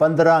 15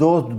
2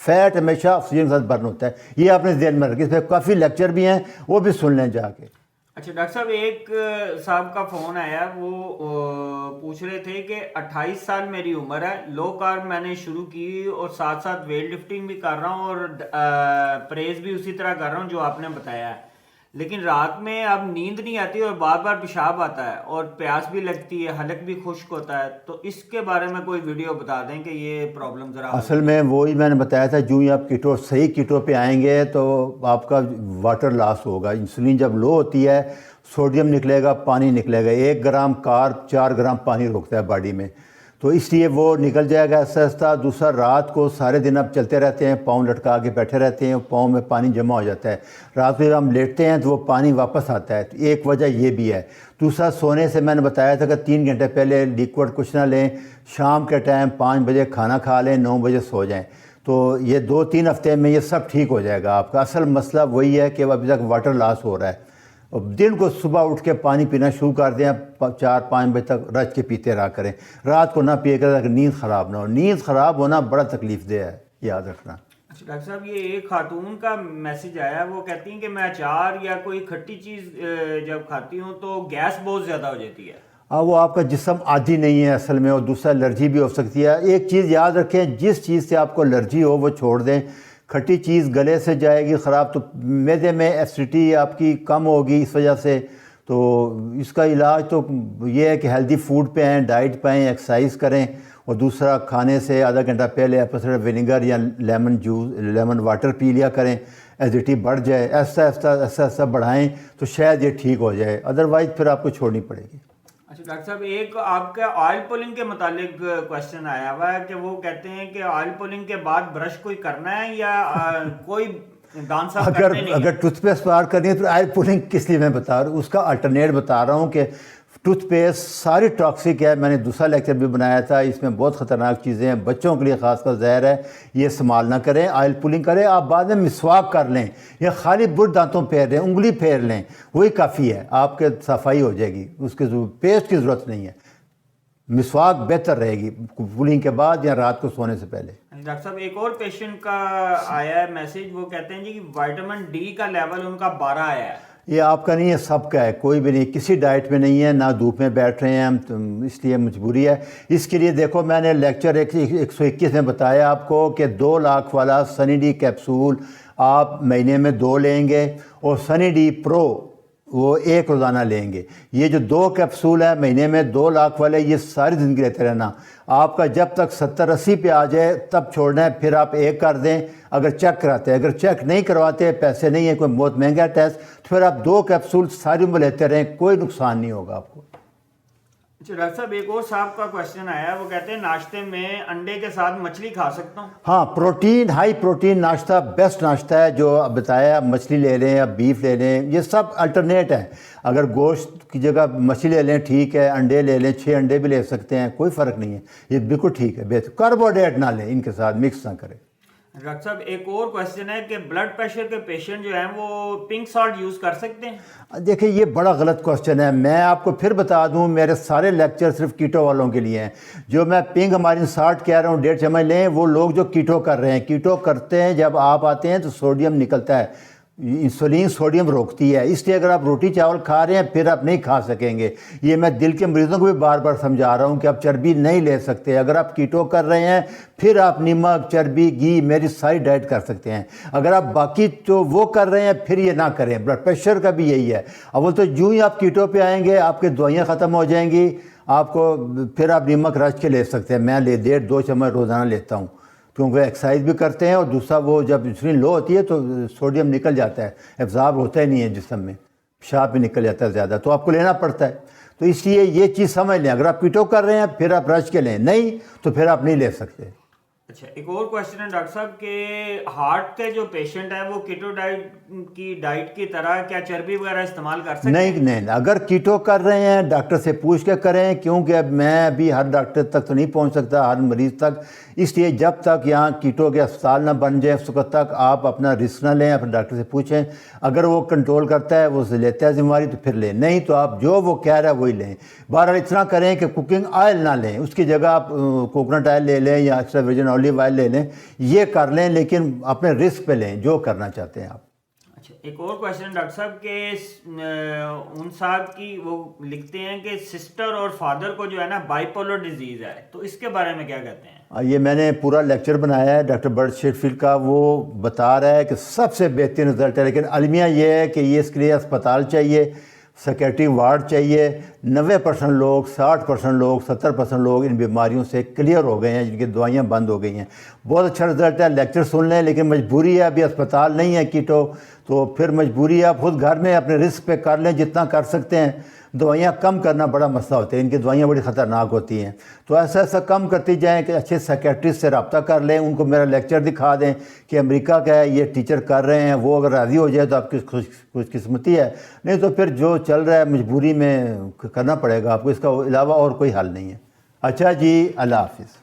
fat ہمیشہ oxygen کے ساتھ برن ہوتا ہے. یہ آپ نے ذہن میں رکھیں. اس پہ کافی لیکچر بھی ہیں, وہ بھی سن لیں جا کے. اچھا ڈاکٹر صاحب, ایک صاحب کا فون آیا, وہ پوچھ رہے تھے کہ 28 سال میری عمر ہے, لو کارب میں نے شروع کی اور ساتھ ساتھ ویٹ لفٹنگ بھی کر رہا ہوں اور پریز بھی اسی طرح کر رہا ہوں جو آپ نے بتایا ہے, لیکن رات میں اب نیند نہیں آتی اور بار بار پیشاب آتا ہے اور پیاس بھی لگتی ہے, حلق بھی خشک ہوتا ہے, تو اس کے بارے میں کوئی ویڈیو بتا دیں کہ یہ پرابلم ذرا. اصل میں وہی میں نے بتایا تھا, جو ہی آپ کیٹو صحیح کیٹو پہ آئیں گے تو آپ کا واٹر لاس ہوگا. انسولین جب لو ہوتی ہے سوڈیم نکلے گا, پانی نکلے گا. 1 گرام کارب 4 گرام پانی روکتا ہے باڈی میں, تو اس لیے وہ نکل جائے گا آہستہ آہستہ. دوسرا, رات کو سارے دن آپ چلتے رہتے ہیں, پاؤں لٹکا کے بیٹھے رہتے ہیں, پاؤں میں پانی جمع ہو جاتا ہے. رات کو جب ہم لیٹتے ہیں تو وہ پانی واپس آتا ہے, تو ایک وجہ یہ بھی ہے. دوسرا, سونے سے میں نے بتایا تھا کہ 3 گھنٹے پہلے لیکوڈ کچھ نہ لیں, شام کے ٹائم 5 بجے کھانا کھا لیں, 9 بجے سو جائیں. تو یہ 2-3 ہفتے میں یہ سب ٹھیک ہو جائے گا آپ کا. اصل مسئلہ وہی ہے کہ ابھی تک واٹر لاس ہو رہا ہے. دن کو صبح اٹھ کے پانی پینا شروع کر دیں, 4-5 بجے تک رچ کے پیتے رہا کریں. رات کو نہ پیے کریں تاکہ نیند خراب نہ ہو. نیند خراب ہونا بڑا تکلیف دہ ہے, یاد رکھنا. اچھا ڈاکٹر صاحب, یہ ایک خاتون کا میسج آیا, وہ کہتی ہیں کہ میں اچار یا کوئی کھٹی چیز جب کھاتی ہوں تو گیس بہت زیادہ ہو جاتی ہے. وہ آپ کا جسم عادی نہیں ہے اصل میں, اور دوسرا الرجی بھی ہو سکتی ہے. ایک چیز یاد رکھیں, جس چیز سے آپ کو الرجی ہو وہ چھوڑ دیں. کھٹی چیز گلے سے جائے گی خراب, تو معدے میں ایسیڈیٹی آپ کی کم ہوگی اس وجہ سے. تو اس کا علاج تو یہ ہے کہ ہیلدی فوڈ پہ آئیں, ڈائٹ پہ آئیں, ایکسرسائز کریں, اور دوسرا کھانے سے آدھا گھنٹہ پہلے ایپل ونیگر یا لیمن واٹر پی لیا کریں. ایسیڈیٹی بڑھ جائے, ایسا ایسا بڑھائیں تو شاید یہ ٹھیک ہو جائے, ادروائز پھر آپ کو چھوڑنی پڑے گی. اچھا ڈاکٹر صاحب, ایک آپ کا آئل پولنگ کے متعلق کوشچن آیا ہوا ہے کہ وہ کہتے ہیں کہ آئل پولنگ کے بعد برش کوئی کرنا ہے یا کوئی دانت صاف کرنے نہیں. اگر ٹوتھ پیسٹ بار کرنی ہے تو آئل پولنگ کس لیے میں بتا رہا ہوں, اس کا الٹرنیٹ بتا رہا ہوں کہ ٹوتھ پیسٹ ساری ٹاکسک ہے. میں نے دوسرا لیکچر بھی بنایا تھا, اس میں بہت خطرناک چیزیں ہیں, بچوں کے لیے خاص کر زہر ہے. یہ استعمال نہ کریں, آئل پولنگ کریں. آپ بعد میں مسواک کر لیں یا خالی برش دانتوں پھیر لیں, انگلی پھیر لیں, وہی کافی ہے, آپ کے صفائی ہو جائے گی. اس کے پیسٹ کی ضرورت نہیں ہے. مسواک بہتر رہے گی پولنگ کے بعد یا رات کو سونے سے پہلے. ڈاکٹر صاحب, ایک اور پیشنٹ کا آیا ہے میسج, وہ کہتے ہیں جی کہ وائٹامن ڈی کا لیول ان کا 12 آیا ہے. یہ آپ کا نہیں ہے, سب کا ہے, کوئی بھی نہیں, کسی ڈائٹ میں نہیں ہے, نہ دھوپ میں بیٹھ رہے ہیں ہم, تو اس لیے مجبوری ہے. اس کے لیے دیکھو, میں نے لیکچر 121 میں بتایا آپ کو کہ 2 لاکھ والا سنی ڈی کیپسول آپ مہینے میں 2 لیں گے, اور سنی ڈی پرو وہ 1 روزانہ لیں گے. یہ جو 2 کیپسول ہے مہینے میں 2 لاکھ والے, یہ ساری زندگی لیتے رہنا. آپ کا جب تک 70-80 پہ آ جائے تب چھوڑنا ہے, پھر آپ 1 کر دیں اگر چیک کراتے ہیں. اگر چیک نہیں کرواتے, پیسے نہیں ہیں, کوئی بہت مہنگا ٹیسٹ, تو پھر آپ 2 کیپسول ساری عمر لیتے رہیں, کوئی نقصان نہیں ہوگا آپ کو. اچھا ڈاکٹر صاحب, ایک اور صاحب کا کوشچن آیا, وہ کہتے ہیں ناشتے میں انڈے کے ساتھ مچھلی کھا سکتا ہوں؟ ہاں, پروٹین, ہائی پروٹین ناشتہ بیسٹ ناشتہ ہے جو بتایا. مچھلی لے لیں یا بیف لے لیں, یہ سب الٹرنیٹ ہیں. اگر گوشت کی جگہ مچھلی لے لیں ٹھیک ہے, انڈے لے لیں, 6 انڈے بھی لے سکتے ہیں, کوئی فرق نہیں ہے, یہ بالکل ٹھیک ہے. بہتر کاربوہائیڈریٹ نہ لیں, ان کے ساتھ مکس نہ کریں. ڈاکٹر صاحب, ایک اور کوشچن ہے کہ بلڈ پریشر کے پیشنٹ جو ہیں وہ پنک سالٹ یوز کر سکتے ہیں؟ دیکھیں, یہ بڑا غلط کوشچن ہے. میں آپ کو پھر بتا دوں, میرے سارے لیکچر صرف کیٹو والوں کے لیے ہیں. جو میں پنک ہماری 60 کہہ رہا ہوں 1.5 چمچ لیں, وہ لوگ جو کیٹو کر رہے ہیں. کیٹو کرتے ہیں جب آپ آتے ہیں تو سوڈیم نکلتا ہے, انسولین سوڈیم روکتی ہے, اس لیے اگر آپ روٹی چاول کھا رہے ہیں پھر آپ نہیں کھا سکیں گے. یہ میں دل کے مریضوں کو بھی بار بار سمجھا رہا ہوں کہ آپ چربی نہیں لے سکتے. اگر آپ کیٹو کر رہے ہیں پھر آپ نمک, چربی, گھی, میری ساری ڈائٹ کر سکتے ہیں. اگر آپ باقی تو وہ کر رہے ہیں پھر یہ نہ کریں. بلڈ پریشر کا بھی یہی ہے. اول تو جو ہی آپ کیٹو پہ آئیں گے آپ کی دوائیاں ختم ہو جائیں گی, آپ کو پھر آپ نمک رچ کے لے سکتے ہیں. میں 1.5-2 چمچ روزانہ لیتا ہوں, کیونکہ ایکسرسائز بھی کرتے ہیں, اور دوسرا وہ جب انسولین لو ہوتی ہے تو سوڈیم نکل جاتا ہے, ایبزارب ہوتا ہی نہیں ہے جسم میں, پیشاب بھی نکل جاتا ہے زیادہ, تو آپ کو لینا پڑتا ہے. تو اس لیے یہ چیز سمجھ لیں, اگر آپ کیٹو کر رہے ہیں پھر آپ رچ کے لیں, نہیں تو پھر آپ نہیں لے سکتے. اچھا, ایک اور کوشچن ہے ڈاکٹر صاحب کہ ہارٹ کے جو پیشنٹ ہے وہ کیٹو ڈائٹ کی طرح کیا چربی وغیرہ استعمال کر سکتے ہیں؟ نہیں, اگر کیٹو کر رہے ہیں ڈاکٹر سے پوچھ کے کریں, کیونکہ اب میں ابھی ہر ڈاکٹر تک تو نہیں پہنچ سکتا, ہر مریض تک. اس لیے جب تک یہاں کیٹو کے اسپتال نہ بن جائے اس وقت تک آپ اپنا رسک نہ لیں, اپنے ڈاکٹر سے پوچھیں. اگر وہ کنٹرول کرتا ہے, وہ لیتا ہے ذمہ داری, تو پھر لیں, نہیں تو آپ جو وہ کہہ رہا ہے وہی لیں. بہرحال اتنا کریں کہ کوکنگ آئل نہ لیں, اس کی جگہ آپ کوکونٹ آئل لے لیں یا extra virgin oil olive oil لے لیں، یہ کر لیں، لیکن اپنے رسک پہ لیں جو کرنا چاہتے ہیں آپ۔ اچھا، ایک اور کویشچن ڈاکٹر صاحب کہ ان صاحب کی وہ لکھتے ہیں کہ سسٹر اور فادر کو جو ہے نا بائیپولر ڈیزیز ہے، تو اس کے بارے میں کیا کہتے ہیں؟ یہ میں نے پورا لیکچر بنایا ہے ڈاکٹر برٹ شیٹفیلڈ کا، وہ بتا رہا ہے کہ سب سے بہترین رزلٹ ہے، لیکن المیہ یہ ہے کہ یہ اس کے لیے اسپتال چاہیے، سیکیٹری وارڈ چاہیے۔ 90% لوگ، 60% لوگ، 70% لوگ ان بیماریوں سے کلیئر ہو گئے ہیں، جن کی دوائیاں بند ہو گئی ہیں۔ بہت اچھا رزلٹ ہے، لیکچر سن لیں، لیکن مجبوری ہے، ابھی اسپتال نہیں ہے کیٹو، تو پھر مجبوری ہے آپ خود گھر میں اپنے رسک پہ کر لیں جتنا کر سکتے ہیں۔ دوائیاں کم کرنا بڑا مسئلہ ہوتا ہے، ان کی دوائیاں بڑی خطرناک ہوتی ہیں، تو ایسا کم کرتی جائیں کہ اچھے سیکیٹرسٹ سے رابطہ کر لیں، ان کو میرا لیکچر دکھا دیں کہ امریکہ کا ہے، یہ ٹیچر کر رہے ہیں، وہ اگر راضی ہو جائے تو آپ کی خوش قسمتی ہے، نہیں تو پھر جو چل رہا ہے مجبوری میں کرنا پڑے گا آپ کو، اس کا علاوہ اور کوئی حل نہیں ہے۔ اچھا جی، اللہ حافظ۔